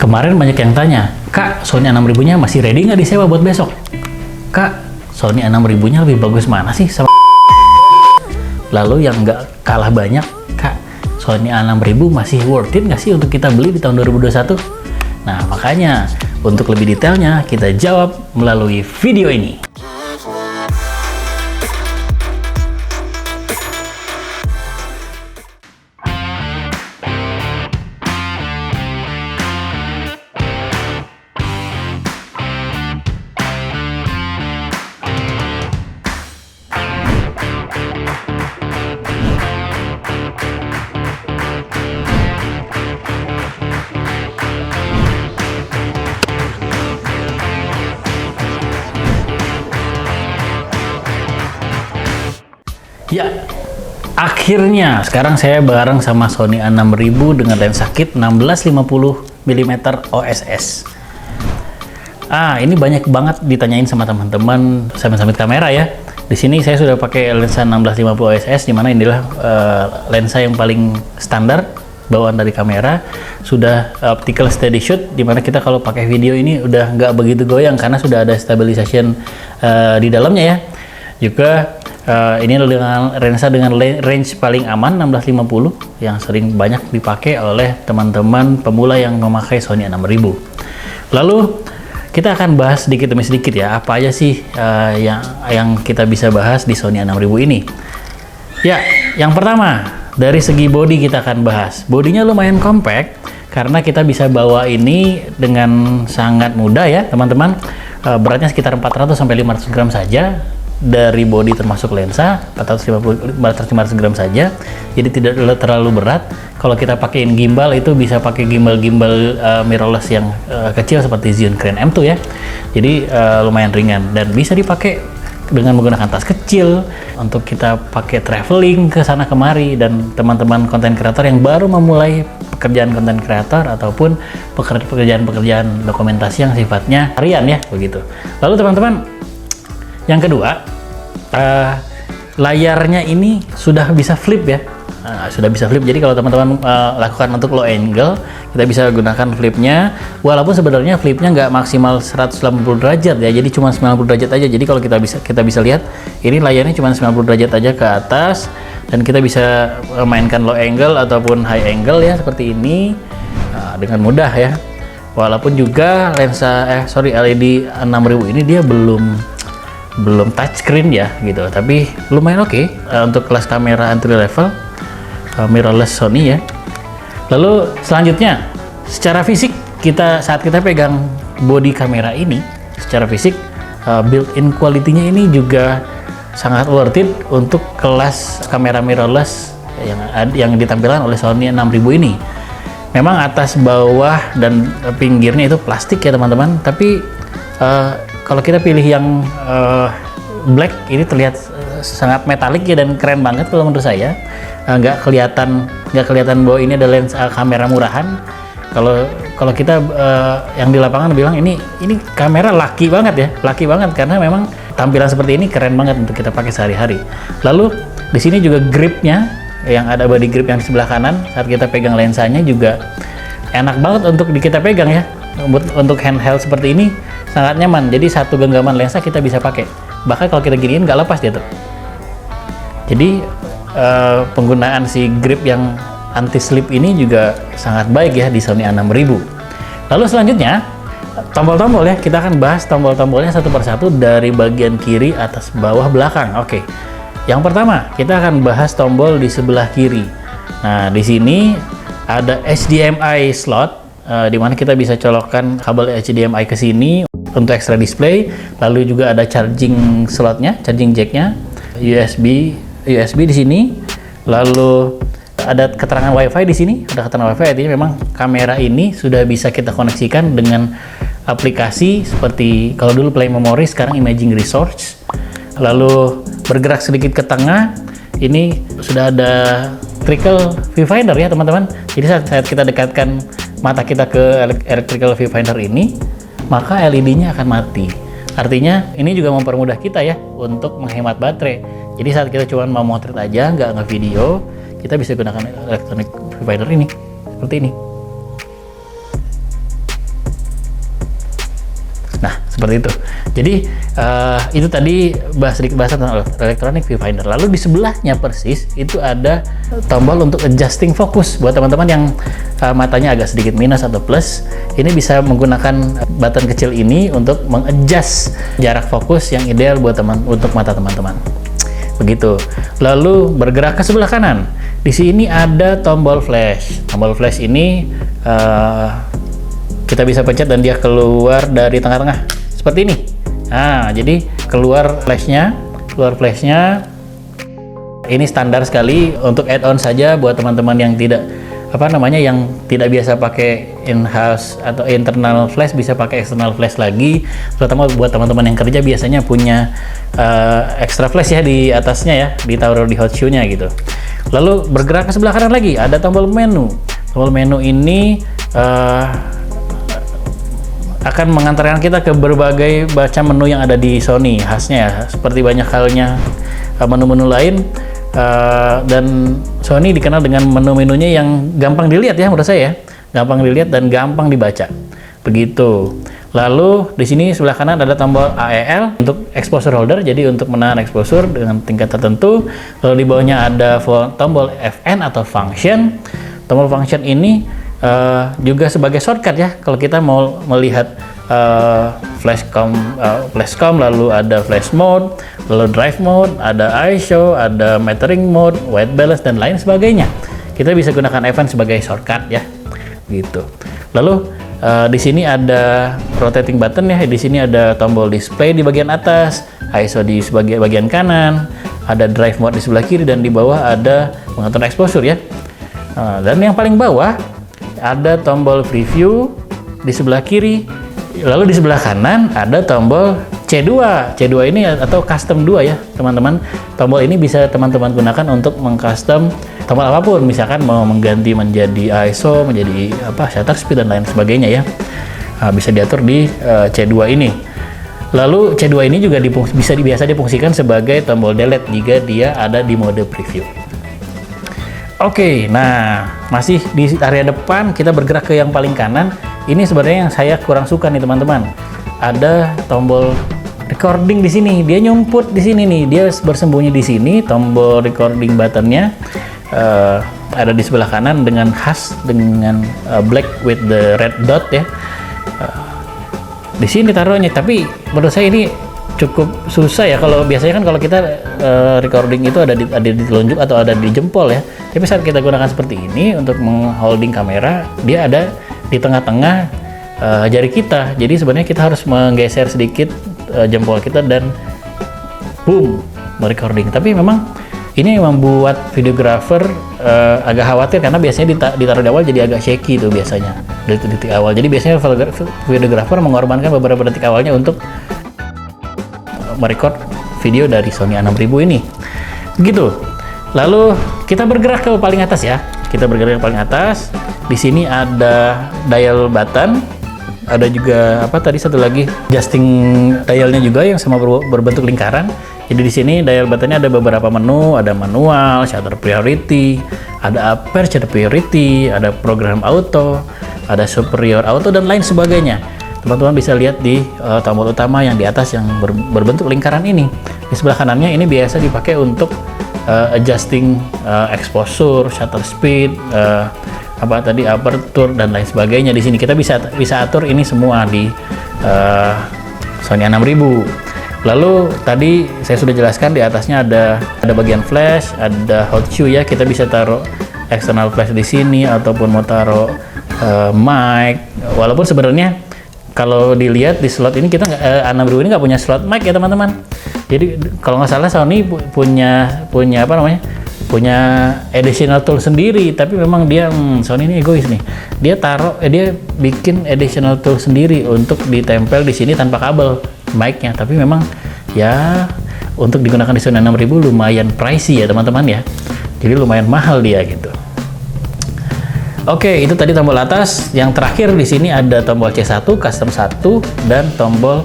Kemarin banyak yang tanya, Kak, Sony A6000-nya masih ready nggak disewa buat besok? Kak, Sony A6000-nya lebih bagus mana sih sama? Lalu yang nggak kalah banyak, Kak, Sony A6000 masih worth it nggak sih untuk kita beli di tahun 2021? Nah, makanya untuk lebih detailnya kita jawab melalui video ini. Ya, akhirnya sekarang saya bareng sama Sony A6000 dengan lensa kit 16-50 mm OSS. Ini banyak banget ditanyain sama teman-teman samit-samit kamera ya. Di sini saya sudah pakai lensa 16-50 OSS, dimana inilah lensa yang paling standar bawaan dari kamera. Sudah optical steady shoot, dimana kita kalau pakai video ini udah nggak begitu goyang karena sudah ada stabilization di dalamnya ya. Juga ini dengan lensa dengan range paling aman 16-50 yang sering banyak dipakai oleh teman-teman pemula yang memakai Sony A6000. Lalu kita akan bahas sedikit demi sedikit ya, apa aja sih yang kita bisa bahas di Sony A6000 ini. Ya, yang pertama dari segi body kita akan bahas. Bodinya lumayan compact karena kita bisa bawa ini dengan sangat mudah ya teman-teman. Beratnya sekitar 400-500 gram saja. Dari body termasuk lensa 450-500 gram saja, jadi tidak terlalu berat. Kalau kita pakaiin gimbal itu bisa pakai gimbal mirrorless yang kecil seperti Zhiyun Crane M2 ya, jadi lumayan ringan dan bisa dipakai dengan menggunakan tas kecil untuk kita pakai traveling ke sana kemari. Dan teman-teman konten kreator yang baru memulai pekerjaan konten kreator ataupun pekerjaan dokumentasi yang sifatnya harian ya begitu. Lalu teman-teman, yang kedua, layarnya ini sudah bisa flip ya. Sudah bisa flip, jadi kalau teman-teman lakukan untuk low angle, kita bisa gunakan flipnya. Walaupun sebenarnya flipnya nggak maksimal 180 derajat ya, jadi cuma 90 derajat aja. Jadi kalau kita bisa lihat, ini layarnya cuma 90 derajat aja ke atas, dan kita bisa mainkan low angle ataupun high angle ya, seperti ini dengan mudah ya. Walaupun juga LED 6000 ini dia belum touchscreen ya gitu, tapi lumayan oke untuk kelas kamera entry level mirrorless Sony ya. Lalu selanjutnya, secara fisik saat kita pegang body kamera ini, secara fisik built-in quality-nya ini juga sangat worth it untuk kelas kamera mirrorless yang ditampilkan oleh Sony 6000 ini. Memang atas, bawah, dan pinggirnya itu plastik ya teman-teman, tapi kalau kita pilih yang black ini terlihat sangat metalik ya dan keren banget kalau menurut saya. Nggak kelihatan bahwa ini ada lensa kamera murahan. Kalau kita yang di lapangan bilang ini kamera laki banget karena memang tampilan seperti ini keren banget untuk kita pakai sehari-hari. Lalu di sini juga gripnya, yang ada body grip yang di sebelah kanan, saat kita pegang lensanya juga enak banget untuk kita pegang ya. Untuk handheld seperti ini sangat nyaman, jadi satu genggaman lensa kita bisa pakai, bahkan kalau kita giniin nggak lepas dia tuh. Jadi penggunaan si grip yang anti slip ini juga sangat baik ya di Sony A6000. Lalu selanjutnya tombol-tombol ya, kita akan bahas tombol-tombolnya satu persatu dari bagian kiri, atas, bawah, belakang. Oke, yang pertama kita akan bahas tombol di sebelah kiri. Nah, di sini ada HDMI slot, di mana kita bisa colokkan kabel HDMI ke sini untuk extra display. Lalu juga ada charging slotnya, charging jacknya, USB di sini. Lalu ada keterangan WiFi di sini. Ada keterangan WiFi, artinya memang kamera ini sudah bisa kita koneksikan dengan aplikasi seperti kalau dulu Play Memory, sekarang Imaging Resource. Lalu bergerak sedikit ke tengah, ini sudah ada electrical viewfinder ya teman-teman. Jadi saat kita dekatkan mata kita ke electrical viewfinder ini, maka LED-nya akan mati. Artinya ini juga mempermudah kita ya untuk menghemat baterai. Jadi saat kita cuma mau motret aja, nggak nge-video, kita bisa gunakan electronic viewfinder ini seperti ini. Nah, seperti itu. Jadi itu tadi sedikit bahasa tentang electronic viewfinder. Lalu di sebelahnya persis itu ada tombol untuk adjusting fokus. Buat teman-teman yang matanya agak sedikit minus atau plus, ini bisa menggunakan button kecil ini untuk mengadjust jarak fokus yang ideal buat untuk mata teman-teman. Begitu. Lalu bergerak ke sebelah kanan. Di sini ada tombol flash. Tombol flash ini kita bisa pencet dan dia keluar dari tengah-tengah seperti ini. Nah, jadi keluar flashnya. Ini standar sekali untuk add-on saja buat teman-teman yang tidak yang tidak biasa pakai in-house atau internal flash, bisa pakai external flash lagi. Terutama buat teman-teman yang kerja biasanya punya extra flash ya di atasnya ya, ditaruh di hot shoe-nya gitu. Lalu bergerak ke sebelah kanan lagi ada tombol menu. Tombol menu ini akan mengantarkan kita ke berbagai macam menu yang ada di Sony khasnya ya, seperti banyak halnya menu-menu lain, dan Sony dikenal dengan menu-menunya yang gampang dilihat ya, menurut saya gampang dilihat dan gampang dibaca begitu. Lalu di sini sebelah kanan ada tombol AEL untuk exposure holder, jadi untuk menahan exposure dengan tingkat tertentu. Lalu di bawahnya ada tombol FN atau function. Tombol function ini juga sebagai shortcut ya, kalau kita mau melihat flashcom, lalu ada flash mode, lalu drive mode, ada ISO, ada metering mode, white balance dan lain sebagainya. Kita bisa gunakan event sebagai shortcut ya, gitu. Lalu di sini ada rotating button ya, di sini ada tombol display di bagian atas, ISO di bagian kanan, ada drive mode di sebelah kiri, dan di bawah ada pengatur exposure ya. Dan yang paling bawah ada tombol preview di sebelah kiri, lalu di sebelah kanan ada tombol C2. C2 ini atau custom 2 ya teman-teman. Tombol ini bisa teman-teman gunakan untuk mengcustom tombol apapun, misalkan mau mengganti menjadi ISO, menjadi shutter speed dan lain sebagainya ya. Bisa diatur di C2 ini. Lalu C2 ini juga biasa difungsikan sebagai tombol delete jika dia ada di mode preview. Oke, nah masih di area depan, kita bergerak ke yang paling kanan. Ini sebenarnya yang saya kurang suka nih teman-teman. Ada tombol recording di sini. Dia nyumput di sini nih. Dia bersembunyi di sini. Tombol recording buttonnya ada di sebelah kanan dengan khas dengan black with the red dot ya. Di sini taruhnya. Tapi menurut saya ini cukup susah ya. Kalau biasanya kan kalau kita recording itu ada di telunjuk atau ada di jempol ya. Tapi saat kita gunakan seperti ini untuk mengholding kamera, dia ada di tengah-tengah jari kita. Jadi sebenarnya kita harus menggeser sedikit jempol kita dan boom, merecording. Tapi memang ini membuat videographer agak khawatir karena biasanya ditaruh di awal jadi agak shaky tuh biasanya detik-detik awal. Jadi biasanya videographer mengorbankan beberapa detik awalnya untuk merecord video dari Sony A6000 ini. Begitu. Lalu kita bergerak ke paling atas ya. Kita bergerak ke paling atas. Di sini ada dial button. Ada juga tadi satu lagi adjusting dialnya juga yang sama berbentuk lingkaran. Jadi di sini dial buttonnya ada beberapa menu, ada manual, shutter priority, ada aperture priority, ada program auto, ada superior auto dan lain sebagainya. Teman-teman bisa lihat di tombol utama yang di atas yang berbentuk lingkaran ini. Di sebelah kanannya ini biasa dipakai untuk adjusting exposure, shutter speed, aperture dan lain sebagainya. Di sini kita bisa atur ini semua di Sony A6000. Lalu tadi saya sudah jelaskan di atasnya ada bagian flash, ada hot shoe ya. Kita bisa taruh external flash di sini ataupun mau taruh mic. Walaupun sebenarnya kalau dilihat di slot ini kita A6000 ini nggak punya slot mic ya teman-teman. Jadi kalau nggak salah Sony punya additional tool sendiri, tapi memang dia Sony ini egois nih. Dia bikin additional tool sendiri untuk ditempel di sini tanpa kabel mic-nya. Tapi memang ya untuk digunakan di Sony A6000 lumayan pricey ya teman-teman ya. Jadi lumayan mahal dia gitu. Oke, itu tadi tombol atas. Yang terakhir di sini ada tombol C1, custom 1 dan tombol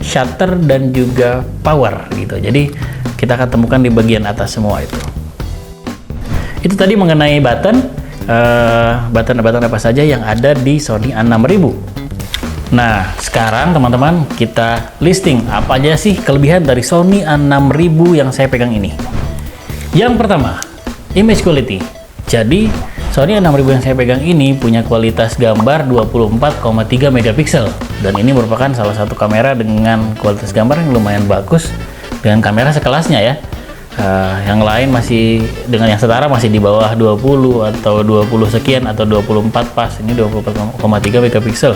shutter dan juga power gitu. Jadi kita akan temukan di bagian atas semua itu. Itu tadi mengenai button apa saja yang ada di Sony A6000. Nah, sekarang teman-teman kita listing apa aja sih kelebihan dari Sony A6000 yang saya pegang ini. Yang pertama, image quality. Jadi, Sony A6000 yang saya pegang ini punya kualitas gambar 24,3 megapiksel. Dan ini merupakan salah satu kamera dengan kualitas gambar yang lumayan bagus dengan kamera sekelasnya ya. Yang lain masih dengan yang setara masih di bawah 20 atau 20 sekian atau 24 pas. Ini 24,3 megapiksel.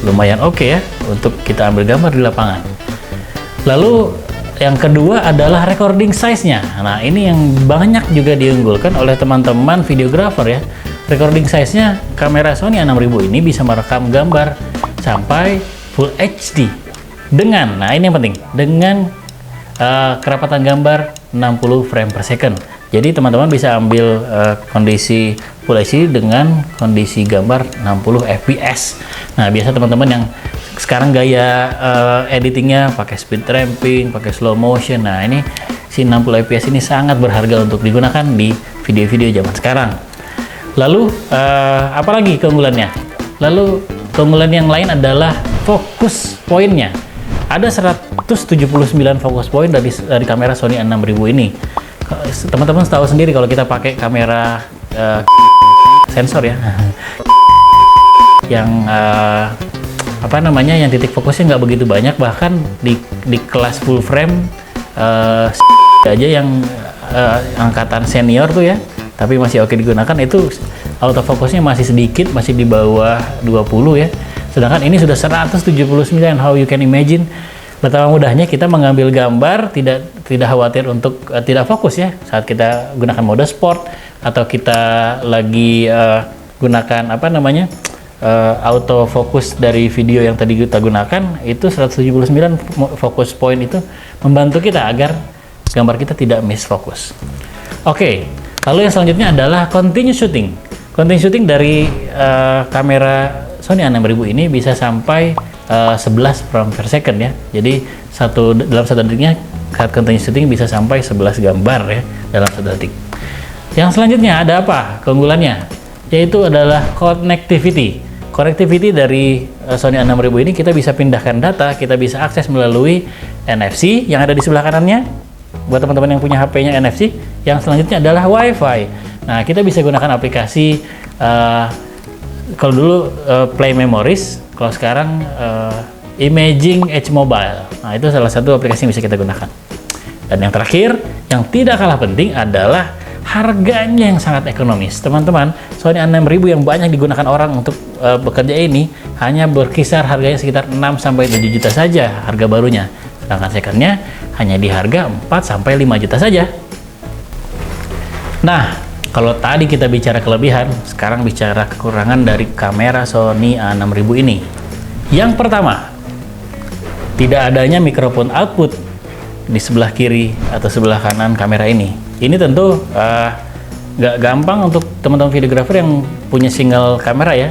Lumayan oke ya untuk kita ambil gambar di lapangan. Lalu yang kedua adalah recording size-nya. Nah, ini yang banyak juga diunggulkan oleh teman-teman videographer ya. Recording size-nya kamera Sony A6000 ini bisa merekam gambar sampai Full HD dengan, nah ini yang penting, dengan kerapatan gambar 60 frame per second. Jadi teman-teman bisa ambil kondisi Full HD dengan kondisi gambar 60 fps. Nah, biasa teman-teman yang sekarang gaya editingnya pakai speed ramping, pakai slow motion. Nah, ini si 60 fps ini sangat berharga untuk digunakan di video-video zaman sekarang. Lalu apalagi keunggulannya? Lalu keunggulan yang lain adalah fokus poinnya. Ada 179 fokus point dari kamera Sony A6000 ini. Teman-teman tahu sendiri kalau kita pakai kamera sensor ya, yang apa namanya, yang titik fokusnya nggak begitu banyak, bahkan di kelas full frame aja yang angkatan senior tuh ya, tapi masih oke digunakan, itu autofocusnya masih sedikit, masih di bawah 20 ya. Sedangkan ini sudah 179. How you can imagine betapa mudahnya kita mengambil gambar, tidak khawatir untuk tidak fokus ya saat kita gunakan mode sport atau kita lagi gunakan apa namanya autofocus dari video yang tadi kita gunakan. Itu 179 fokus point itu membantu kita agar gambar kita tidak miss fokus. Oke, lalu yang selanjutnya adalah continuous shooting. Continuous shooting dari kamera Sony A6000 ini bisa sampai 11 frame per second ya. Jadi dalam satu detiknya saat continuous shooting bisa sampai 11 gambar ya dalam satu detik. Yang selanjutnya ada apa keunggulannya? Yaitu adalah connectivity. Connectivity dari Sony A6000 ini kita bisa pindahkan data, kita bisa akses melalui NFC yang ada di sebelah kanannya. Buat teman-teman yang punya HP-nya NFC. Yang selanjutnya adalah WiFi. Nah, kita bisa gunakan aplikasi kalau dulu Play Memories, kalau sekarang Imaging Edge Mobile. Nah, itu salah satu aplikasi yang bisa kita gunakan. Dan yang terakhir, yang tidak kalah penting adalah harganya yang sangat ekonomis. Teman-teman, Sony A6000 yang banyak digunakan orang untuk bekerja ini hanya berkisar harganya sekitar 6-7 juta saja harga barunya. Sedangkan secondnya hanya di harga 4-5 juta saja. Nah, kalau tadi kita bicara kelebihan, sekarang bicara kekurangan dari kamera Sony A6000 ini. Yang pertama, tidak adanya mikrofon output di sebelah kiri atau sebelah kanan kamera ini. Ini tentu nggak gampang untuk teman-teman videographer yang punya single kamera ya,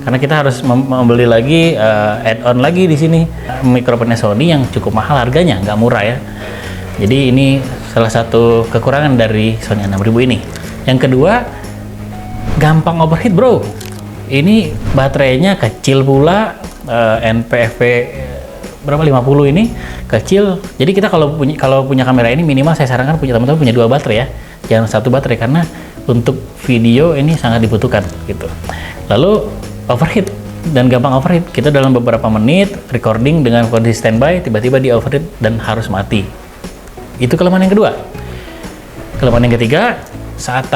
karena kita harus membeli lagi add-on lagi di sini. Mikrofonnya Sony yang cukup mahal harganya, nggak murah ya. Jadi ini salah satu kekurangan dari Sony A6000 ini. Yang kedua, gampang overheat bro. Ini baterainya kecil pula, NPFP berapa 50 ini kecil. Jadi kita kalau punya kamera ini minimal saya sarankan teman-teman punya 2 baterai ya, jangan 1 baterai, karena untuk video ini sangat dibutuhkan gitu. Lalu overheat dan gampang overheat. Kita dalam beberapa menit recording dengan kondisi standby, tiba-tiba di overheat dan harus mati. Itu kelemahan yang kedua. Kelemahan yang ketiga, saat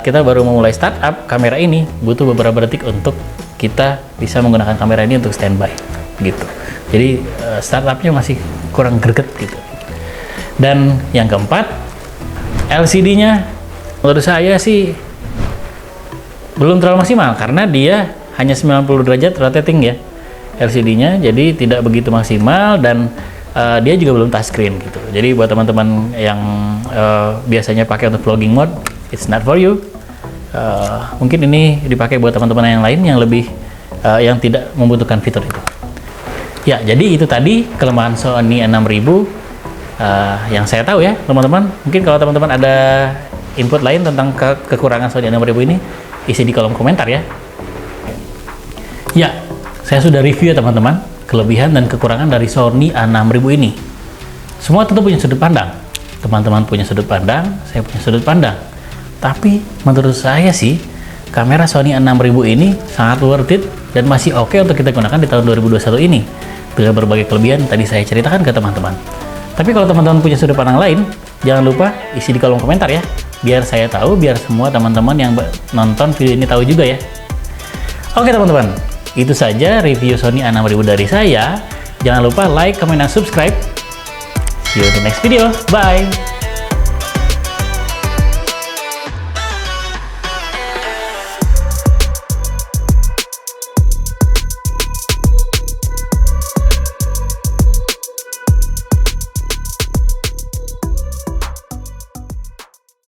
kita baru memulai startup kamera ini, butuh beberapa detik untuk kita bisa menggunakan kamera ini untuk standby gitu. Jadi startupnya masih kurang greget gitu. Dan yang keempat, LCD-nya menurut saya sih belum terlalu maksimal karena dia hanya 90 derajat rotating ya LCD-nya, jadi tidak begitu maksimal dan dia juga belum touchscreen gitu. Jadi buat teman-teman yang biasanya pakai untuk vlogging mode, it's not for you. Mungkin ini dipakai buat teman-teman yang lain yang lebih yang tidak membutuhkan fitur itu. Ya, jadi itu tadi kelemahan Sony A6000 yang saya tahu ya, teman-teman. Mungkin kalau teman-teman ada input lain tentang kekurangan Sony A6000 ini, isi di kolom komentar ya. Ya, saya sudah review ya teman-teman, kelebihan dan kekurangan dari Sony A6000 ini. Semua tentu punya sudut pandang. Teman-teman punya sudut pandang, saya punya sudut pandang. Tapi menurut saya sih, kamera Sony A6000 ini sangat worth it dan masih oke untuk kita gunakan di tahun 2021 ini. Dengan berbagai kelebihan tadi saya ceritakan ke teman-teman. Tapi kalau teman-teman punya sudut pandang lain, jangan lupa isi di kolom komentar ya. Biar saya tahu, biar semua teman-teman yang nonton video ini tahu juga ya. Oke teman-teman, itu saja review Sony A6000 dari saya. Jangan lupa like, comment, dan subscribe. See you in the next video. Bye!